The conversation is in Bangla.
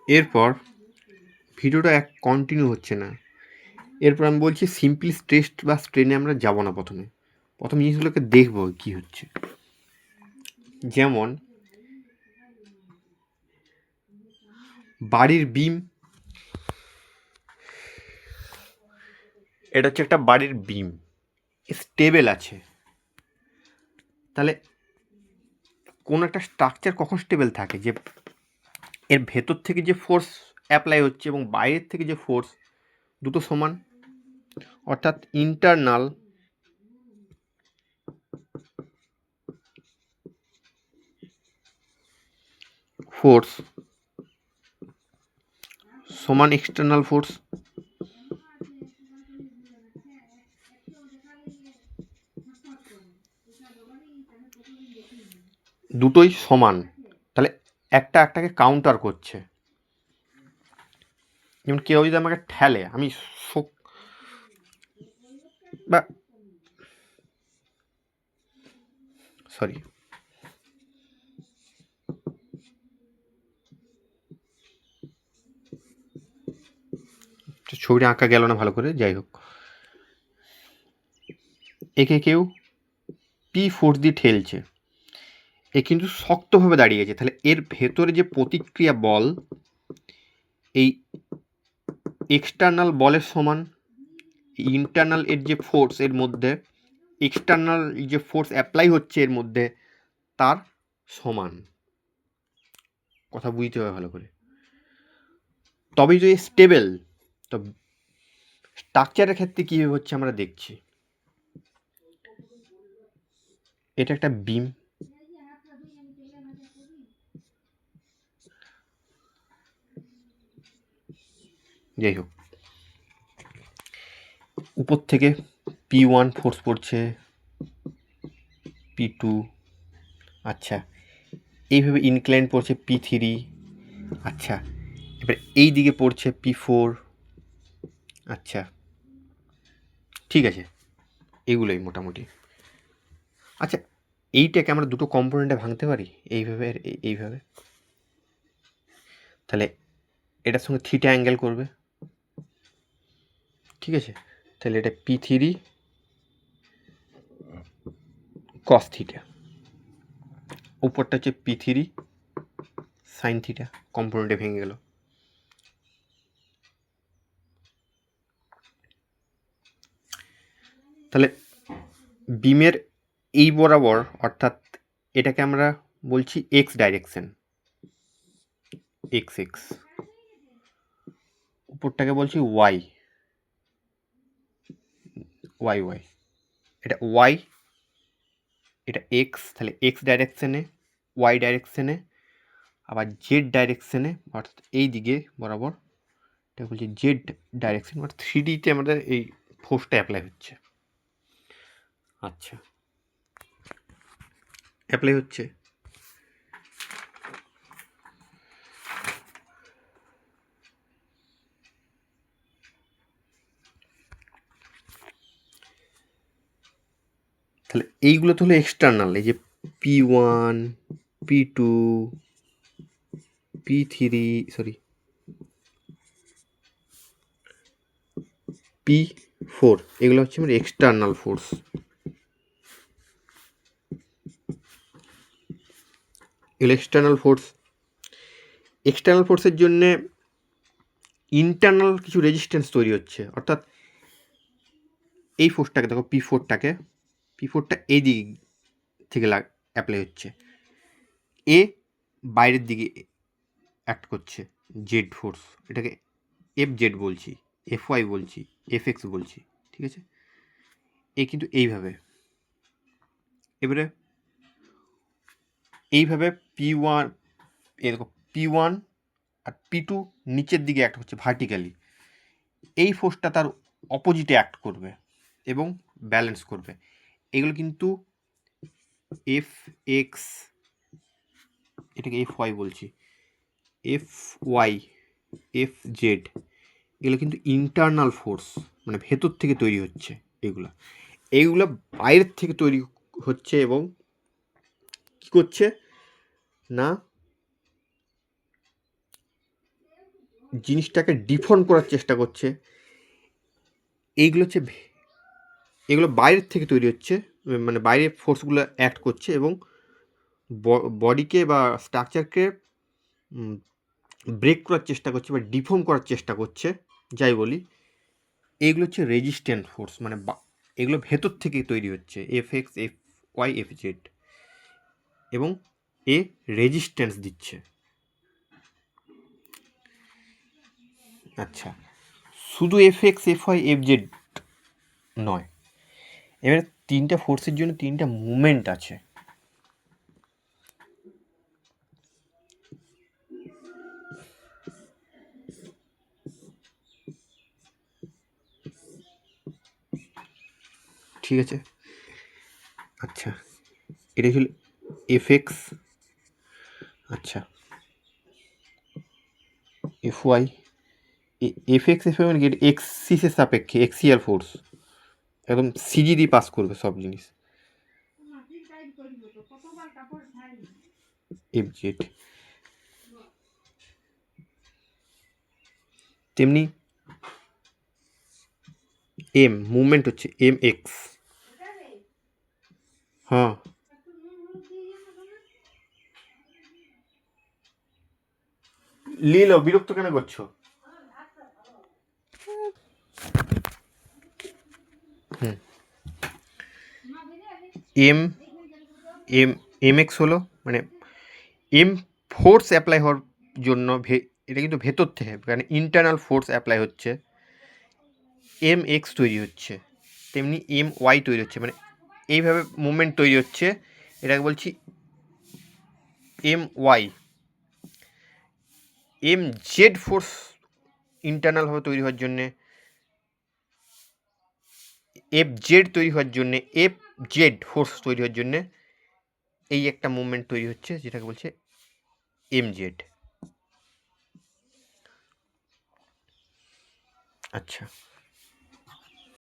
এরপর ভিডিওটা কন্টিনিউ হচ্ছে না, এরপর আমি বলছি সিম্পলি স্ট্রেস বা স্ট্রেনে আমরা যাব না। প্রথম জিনিসগুলোকে দেখবো কি হচ্ছে। যেমন বাড়ির বিম, এটা হচ্ছে একটা বাড়ির বিম, স্টেবল আছে। তাহলে কোন একটা স্ট্রাকচার কখন স্টেবল থাকে, যে এর ভেতর থেকে যে ফোর্স অ্যাপ্লাই হচ্ছে এবং বাইরের থেকে যে ফোর্স দুটো সমান, অর্থাৎ ইন্টারনাল ফোর্স সমান এক্সটার্নাল ফোর্স, দুটোই সমান। তাহলে একটা একটাকে কাউন্টার করছে। যেমন কেউ যদি আমাকে ঠেলে, আমি বা সরি ছবিটা আঁকা গেল না ভালো করে, যাই হোক, একে কেউ পি ফোর্স দিয়ে ঠেলছে, এ কিন্তু শক্তভাবে দাঁড়িয়েছে। তাহলে এর ভেতরে যে প্রতিক্রিয়া বল এই এক্সটার্নাল বলের সমান, ইন্টারনাল এর যে ফোর্স এর মধ্যে এক্সটার্নাল যে ফোর্স অ্যাপ্লাই হচ্ছে এর মধ্যে তার সমান। কথা বুঝতে হবে ভালো করে, তবেই যদি স্টেবল। তো স্ট্রাকচারের ক্ষেত্রে কীভাবে হচ্ছে আমরা দেখছি। এটা একটা বিম, যাই হোক, উপর থেকে P1 ফোর্স পড়ছে, P2, আচ্ছা, এইভাবে ইনক্লাইন পড়ছে P3, আচ্ছা, এবার এই দিকে পড়ছে P4, আচ্ছা, ঠিক আছে, এগুলোই মোটামুটি। আচ্ছা, এইটাকে আমরা দুটো কম্পোনেন্টে ভাঙতে পারি এইভাবে আর এইভাবে। তাহলে এটার সঙ্গে থিটা অ্যাঙ্গেল করবে, ঠিক আছে। তাহলে এটা P3 কস থিটা, উপরটা হচ্ছে P3 সাইন থিটা, কম্পোনেন্টে ভেঙে গেল। তাহলে বিমের এই বরাবর, অর্থাৎ এটাকে আমরা বলছি এক্স ডাইরেকশন, এক্স এক্স, উপরটাকে বলছি ওয়াই ওয়াই ওয়াই, এটা ওয়াই, এটা এক্স। তাহলে এক্স ডাইরেকশনে, ওয়াই ডাইরেকশনে, আবার জেড ডাইরেকশনে, অর্থাৎ এই দিকে বরাবর এটা বলছি জেড ডাইরেকশন, অর্থাৎ 3Dতে আমাদের এই ফোর্সটা অ্যাপ্লাই হচ্ছে। আচ্ছা, অ্যাপ্লাই হচ্ছে। তাহলে এইগুলো তো হলো এক্সটার্নাল, এই যে P1, P2, P3, sorry P4, এগুলো হচ্ছে আমার এক্সটার্নাল ফোর্স। এগুলো এক্সটার্নাল ফোর্স। এক্সটার্নাল ফোর্সের জন্যে ইন্টারনাল কিছু রেজিস্ট্যান্স তৈরি হচ্ছে, অর্থাৎ এই ফোর্সটাকে দেখো, P4টা এই দিক থেকে অ্যাপ্লাই হচ্ছে, এ বাইরের দিকে অ্যাক্ট করছে, জেড ফোর্স, এটাকে এফ জেড বলছি, এফ ওয়াই বলছি, এফ এক্স বলছি, ঠিক আছে। এ কিন্তু এইভাবে, এবারে এইভাবে P1, এ দেখো P1 আর P2 নিচের দিকে অ্যাক্ট হচ্ছে ভার্টিক্যালি, এই ফোর্সটা তার অপোজিটে অ্যাক্ট করবে এবং ব্যালেন্স করবে। এগুলো কিন্তু এফ এক্স, এটাকে এফ ওয়াই বলছি, এফ ওয়াই, এফ জেড, এগুলো কিন্তু ইন্টারনাল ফোর্স, মানে ভেতর থেকে তৈরি হচ্ছে। এইগুলো বাইরের থেকে তৈরি হচ্ছে এবং কী করছে না, জিনিসটাকে ডিফর্ম করার চেষ্টা করছে, এইগুলো হচ্ছে এগুলো বাইরের থেকে তৈরি হচ্ছে, মানে বাইরের ফোর্সগুলো অ্যাক্ট করছে এবং বডিকে বা স্ট্রাকচারকে ব্রেক করার চেষ্টা করছে বা ডিফর্ম করার চেষ্টা করছে, যাই বলি। এইগুলো হচ্ছে রেজিস্ট্যান্ট ফোর্স, মানে এগুলো ভেতর থেকে তৈরি হচ্ছে, F X, F Y, F Z, এবং এ রেজিস্ট্যান্স দিচ্ছে। আচ্ছা, শুধু F X, F Y, F Z নয়, এবারে তিনটা ফোর্সের জন্য তিনটা মুভমেন্ট আছে। ঠিক আছে, আচ্ছা, এটা হল এফ এক্স, আচ্ছা F Y, F X, F Y মানে কি, এক্সিসের সাপেক্ষে এক্সিয়াল ফোর্স, একদম সিজি দিয়ে পাস করবে সব জিনিস। এফ জেড তেমনি এম মুভমেন্ট হচ্ছে এম এক্স। হ্যাঁ, লীলো, বিরক্ত কেন করছো? এম এম এম এক্স হলো মানে এম ফোর্স অ্যাপ্লাই হওয়ার জন্য, এটা কিন্তু ভেতর থেকে, মানে ইন্টারনাল ফোর্স অ্যাপ্লাই হচ্ছে, এম এক্স তৈরি হচ্ছে, তেমনি এম ওয়াই তৈরি হচ্ছে, মানে এইভাবে মুভমেন্ট তৈরি হচ্ছে, এটাকে বলছি M Y. M Z force ইন্টারনালভাবে তৈরি হওয়ার জন্যে, এফ জেড তৈরি হওয়ার জন্যে, এফ জেড ফোর্স তৈরি হওয়ার জন্যে এই একটা মুভমেন্ট তৈরি হচ্ছে, যেটাকে বলছে এম জেড। আচ্ছা,